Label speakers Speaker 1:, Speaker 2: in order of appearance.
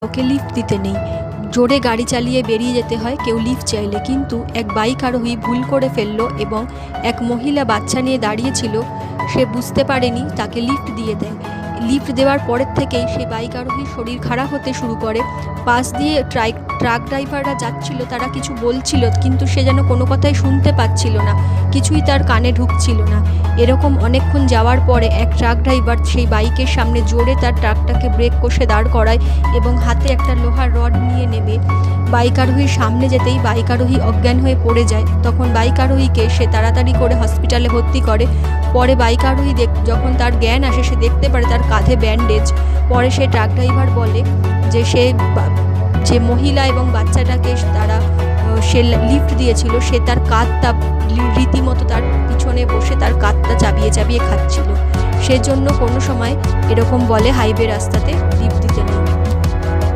Speaker 1: ওকে lift দিতে নেই, জোরে গাড়ি চালিয়ে বেরিয়ে যেতে হয় কেউ লিফট চাইলে। কিন্তু এক বাইক আরোহী ভুল করে ফেললো এবং এক মহিলা বাচ্চা নিয়ে দাঁড়িয়েছিল, সে বুঝতে পারেনি, তাকে লিফট দিয়ে দেয়। লিফট দেওয়ার পরের থেকেই সেই বাইক আরোহীর শরীর খারাপ হতে শুরু করে। পাশ দিয়ে ট্রাক ড্রাইভাররা যাচ্ছিল, তারা কিছু বলছিল কিন্তু সে যেন কোনো কথাই শুনতে পাচ্ছিল না, কিছুই তার কানে ঢুকছিল না। এরকম অনেকক্ষণ যাওয়ার পরে এক ট্রাক ড্রাইভার সেই বাইকের সামনে জোরে তার ট্রাকটাকে ব্রেক কষে দাঁড় করায় এবং হাতে একটা লোহার রড নিয়ে নেবে। বাইক আরোহীর সামনে যেতেই বাইক আরোহী অজ্ঞান হয়ে পড়ে যায়। তখন বাইক আরোহীকে সে তাড়াতাড়ি করে হসপিটালে ভর্তি করে। পরে বাইক আরোহী যখন তার জ্ঞান আসে, সে দেখতে পারে তার কাঁধে ব্যান্ডেজ। পরে সে ট্রাক ড্রাইভার বলে যে যে মহিলা এবং বাচ্চাটাকে সে লিফট দিয়েছিল, সে তার কাঁধটা রীতিমতো তার পিছনে বসে তার কাঁধটা চাবিয়ে চাবিয়ে খাচ্ছিল। সেজন্য কোনো সময় এরকম বলে হাইওয়ে রাস্তাতে লিফট দিতে নেই।